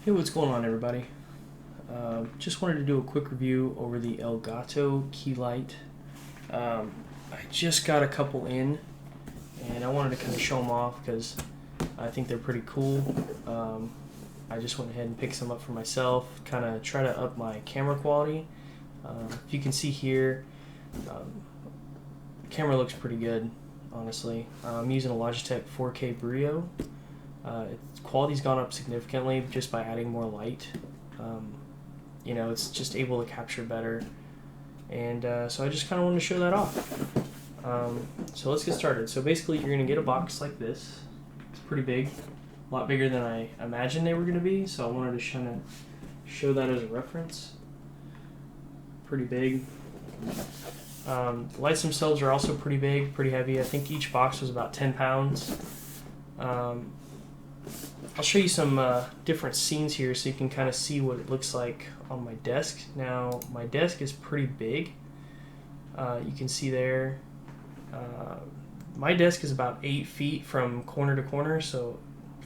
Hey, what's going on, everybody? Just wanted to do a quick review over the Elgato key light. I just got a couple in, and I wanted to kind of show them off because I think they're pretty cool. I just went ahead and picked some up for myself, kind of try to up my camera quality. If you can see here, the camera looks pretty good, honestly. I'm using a Logitech 4K Brio. Its quality's gone up significantly just by adding more light. It's just able to capture better, and so I just kind of wanted to show that off. So let's get started. So basically, you're gonna get a box like this. It's pretty big, a lot bigger than I imagined they were gonna be. So I wanted to kind of show that as a reference. Pretty big. The lights themselves are also pretty big, pretty heavy. I think each box was about 10 pounds. I'll show you some different scenes here so you can kind of see what it looks like on my desk. Now, my desk is pretty big. You can see there. My desk is about 8 feet from corner to corner, so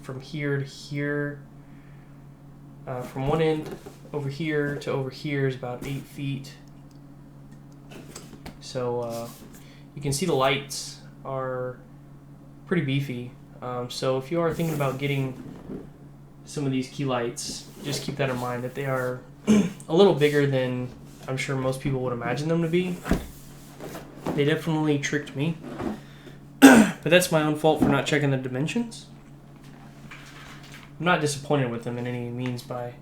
from here to here, from one end over here to over here is about 8 feet. So you can see the lights are pretty beefy. So if you are thinking about getting some of these key lights, just keep that in mind that they are a little bigger than I'm sure most people would imagine them to be. They definitely tricked me, but that's my own fault for not checking the dimensions. I'm not disappointed with them in any means but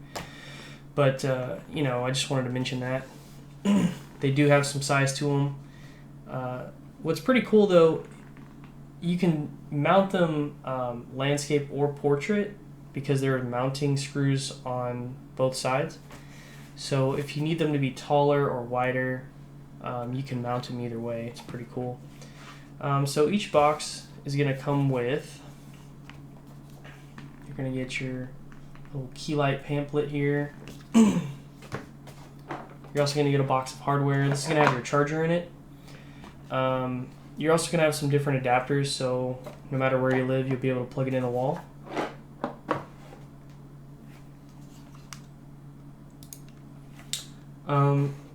I just wanted to mention that. They do have some size to them. What's pretty cool though, you can mount them landscape or portrait because there are mounting screws on both sides. So if you need them to be taller or wider, you can mount them either way. It's pretty cool. So each box is going to come with, you're going to get your little key light pamphlet here. You're also going to get a box of hardware. This is going to have your charger in it. You're also going to have some different adapters, so no matter where you live, you'll be able to plug it in the wall.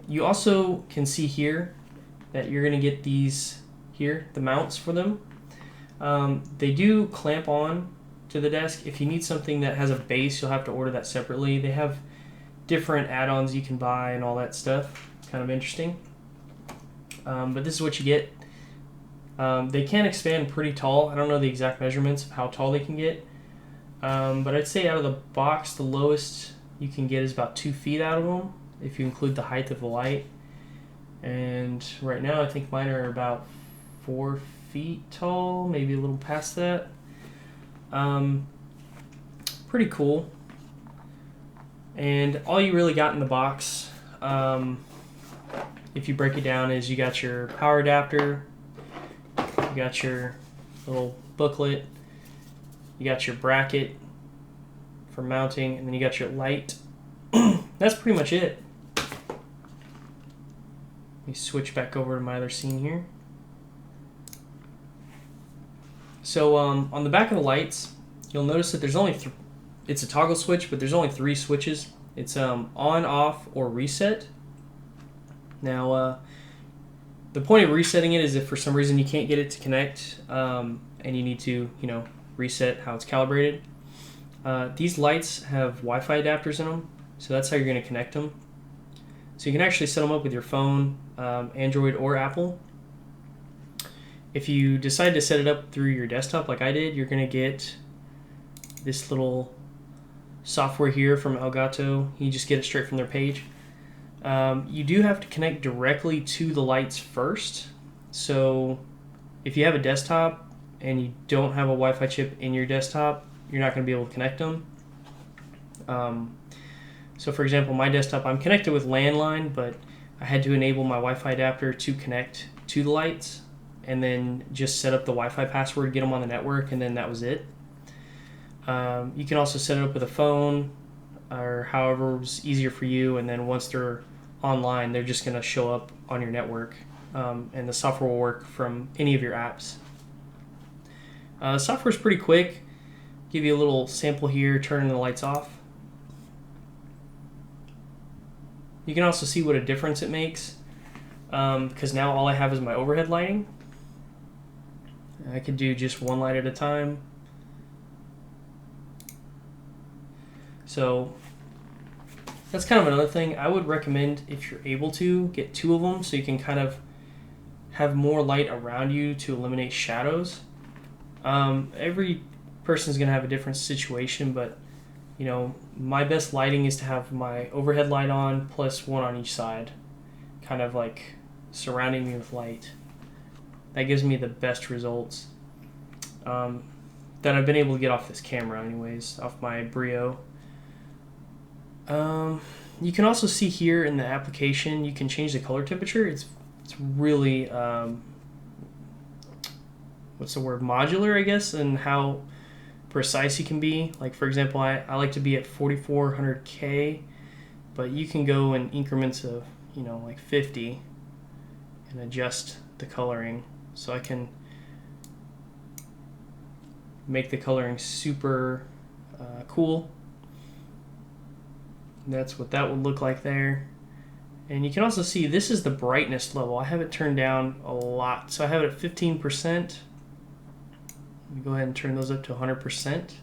You also can see here that you're going to get these here, the mounts for them. They do clamp on to the desk. If you need something that has a base, you'll have to order that separately. They have different add-ons you can buy and all that stuff. Kind of interesting. But this is what you get. They can expand pretty tall. I don't know the exact measurements of how tall they can get. But I'd say out of the box, the lowest you can get is about 2 feet out of them, if you include the height of the light. And right now, I think mine are about 4 feet tall, maybe a little past that. Pretty cool. And all you really got in the box, if you break it down, is you got your power adapter, you got your little booklet, you got your bracket for mounting, and then you got your light. That's pretty much it. Let me switch back over to my other scene here. So on the back of the lights, you'll notice that there's only it's a toggle switch, but there's only 3 switches. It's on, off, or reset. Now, the point of resetting it is if for some reason you can't get it to connect, and you need to, reset how it's calibrated. These lights have Wi-Fi adapters in them, so that's how you're going to connect them. So you can actually set them up with your phone, Android or Apple. If you decide to set it up through your desktop like I did, you're going to get this little software here from Elgato. You just get it straight from their page. You do have to connect directly to the lights first. So if you have a desktop and you don't have a Wi-Fi chip in your desktop, you're not going to be able to connect them. So for example, my desktop, I'm connected with landline, but I had to enable my Wi-Fi adapter to connect to the lights and then just set up the Wi-Fi password, get them on the network, and then that was it. You can also set it up with a phone or however is easier for you, and then once they're online, they're just going to show up on your network, and the software will work from any of your apps. The software is pretty quick. Give you a little sample here, turning the lights off. You can also see what a difference it makes, because now all I have is my overhead lighting. I could do just one light at a time. So that's kind of another thing. I would recommend, if you're able to, get 2 of them so you can kind of have more light around you to eliminate shadows. Every person's going to have a different situation, but you know, my best lighting is to have my overhead light on plus 1 on each side, kind of like surrounding me with light. That gives me the best results that I've been able to get off this camera anyways, off my Brio. You can also see here in the application, you can change the color temperature. It's really, what's the word, modular, I guess, and how precise you can be. Like, for example, I like to be at 4400K, but you can go in increments of, you know, like 50 and adjust the coloring. So I can make the coloring super cool. That's what that would look like there. And you can also see this is the brightness level. I have it turned down a lot. So I have it at 15%. Let me go ahead and turn those up to 100%.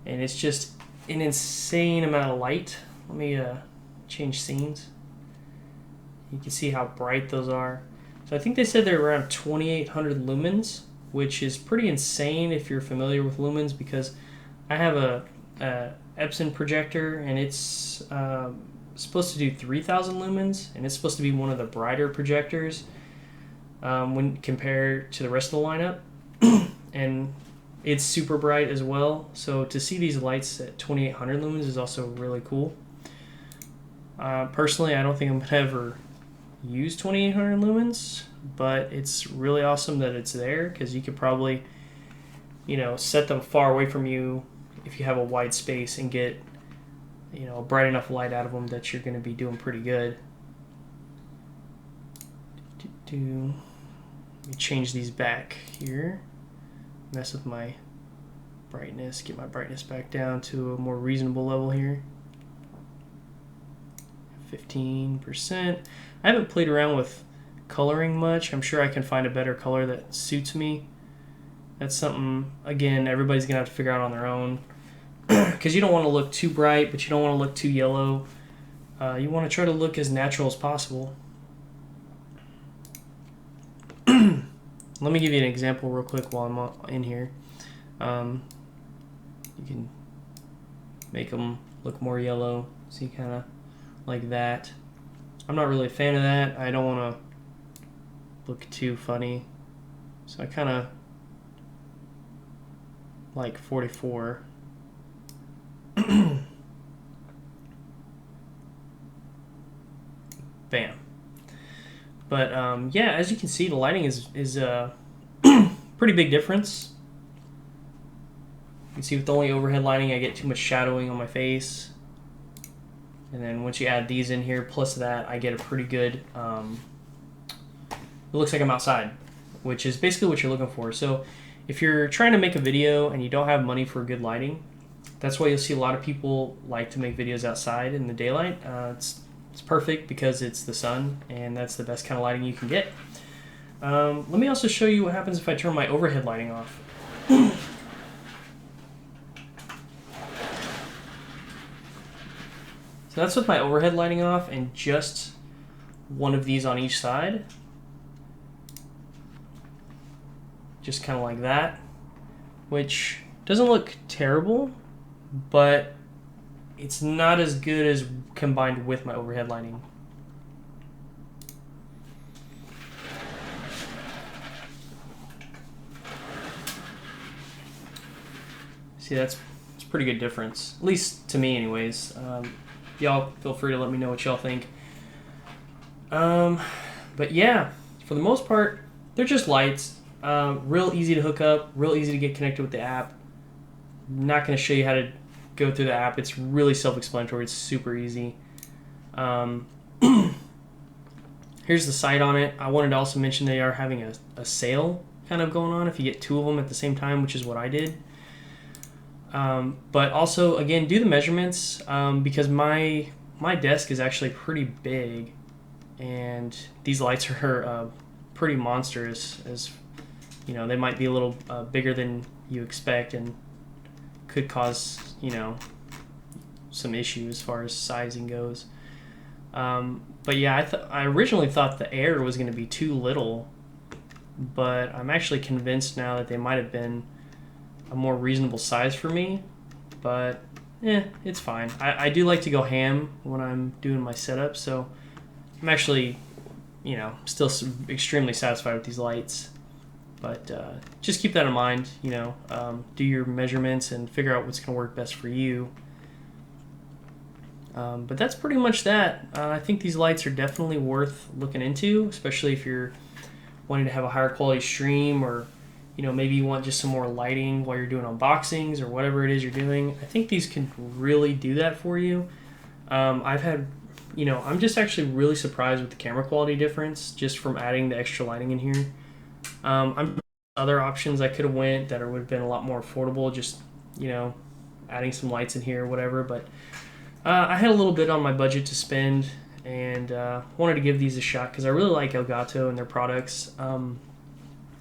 And it's just an insane amount of light. Let me change scenes. You can see how bright those are. So I think they said they're around 2,800 lumens, which is pretty insane if you're familiar with lumens, because I have a Epson projector, and it's supposed to do 3,000 lumens, and it's supposed to be one of the brighter projectors when compared to the rest of the lineup. And it's super bright as well. So to see these lights at 2,800 lumens is also really cool. Personally, I don't think I'm going to ever use 2,800 lumens, but it's really awesome that it's there, because you could probably, you know, set them far away from you if you have a wide space and get, you know, bright enough light out of them that you're going to be doing pretty good. Let me change these back here. Mess with my brightness, get my brightness back down to a more reasonable level here. 15%. I haven't played around with coloring much. I'm sure I can find a better color that suits me. That's something, again, everybody's going to have to figure out on their own. Because you don't want to look too bright, but you don't want to look too yellow. You want to try to look as natural as possible. Let me give you an example real quick while I'm in here. You can make them look more yellow. See, kind of like that. I'm not really a fan of that. I don't want to look too funny. So I kind of like 44. Bam. But yeah, as you can see, the lighting is a pretty big difference. You can see with the only overhead lighting, I get too much shadowing on my face. And then once you add these in here, plus that, I get a pretty good, it looks like I'm outside, which is basically what you're looking for. So if you're trying to make a video and you don't have money for good lighting, that's why you'll see a lot of people like to make videos outside in the daylight. It's perfect because it's the sun, and that's the best kind of lighting you can get. Let me also show you what happens if I turn my overhead lighting off. So that's with my overhead lighting off and just one of these on each side. Just kind of like that, which doesn't look terrible, but it's not as good as combined with my overhead lighting. See, that's a pretty good difference, at least to me anyways. Y'all feel free to let me know what y'all think. But yeah, for the most part, they're just lights. Real easy to hook up, real easy to get connected with the app. I'm not going to show you how to go through the app. It's really self-explanatory. It's super easy. Here's the site on it. I wanted to also mention they are having a sale kind of going on if you get 2 of them at the same time, which is what I did. But also, again, do the measurements because my my desk is actually pretty big, and these lights are pretty monstrous. As you know, they might be a little bigger than you expect, and could cause, you know, some issue as far as sizing goes. But yeah, I originally thought the air was going to be too little, but I'm actually convinced now that they might have been a more reasonable size for me. But it's fine. I do like to go ham when I'm doing my setup, so I'm actually, you know, still extremely satisfied with these lights. But just keep that in mind, you know, do your measurements and figure out what's going to work best for you. But that's pretty much that. I think these lights are definitely worth looking into, especially if you're wanting to have a higher quality stream, or, you know, maybe you want just some more lighting while you're doing unboxings or whatever it is you're doing. I think these can really do that for you. I've had, you know, I'm just actually really surprised with the camera quality difference just from adding the extra lighting in here. I'm other options I could have went that would have been a lot more affordable, just, you know, adding some lights in here or whatever, but I had a little bit on my budget to spend, and wanted to give these a shot because I really like Elgato and their products,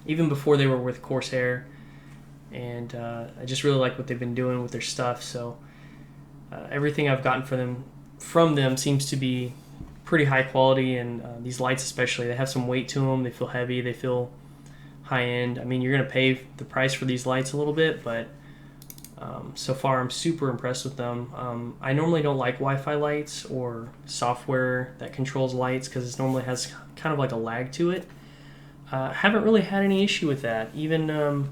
even before they were with Corsair, and I just really like what they've been doing with their stuff. So everything I've gotten from them seems to be pretty high quality, and these lights especially, they have some weight to them. They feel heavy. They feel high end. I mean, you're going to pay the price for these lights a little bit, but so far I'm super impressed with them. I normally don't like Wi-Fi lights or software that controls lights because it normally has kind of like a lag to it. Haven't really had any issue with that. Even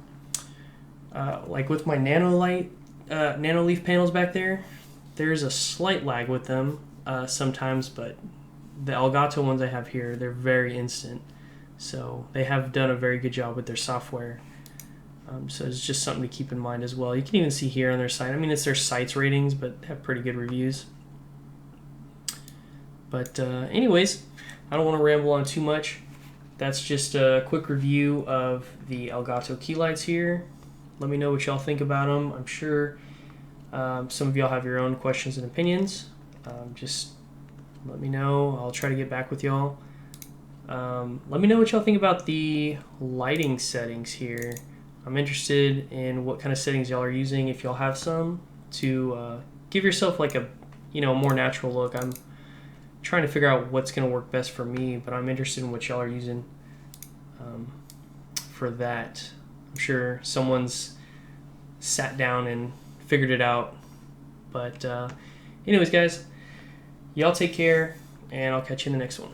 like with my nano leaf panels back there, there's a slight lag with them sometimes, but the Elgato ones I have here, they're very instant. So they have done a very good job with their software. So it's just something to keep in mind as well. You can even see here on their site. I mean, it's their site's ratings, but they have pretty good reviews. But anyways, I don't want to ramble on too much. That's just a quick review of the Elgato key lights here. Let me know what y'all think about them. I'm sure some of y'all have your own questions and opinions. Just let me know. I'll try to get back with y'all. Let me know what y'all think about the lighting settings here. I'm interested in what kind of settings y'all are using, if y'all have some, to give yourself like a, you know, more natural look. I'm trying to figure out what's going to work best for me, but I'm interested in what y'all are using for that. I'm sure someone's sat down and figured it out. But anyways, guys, y'all take care, and I'll catch you in the next one.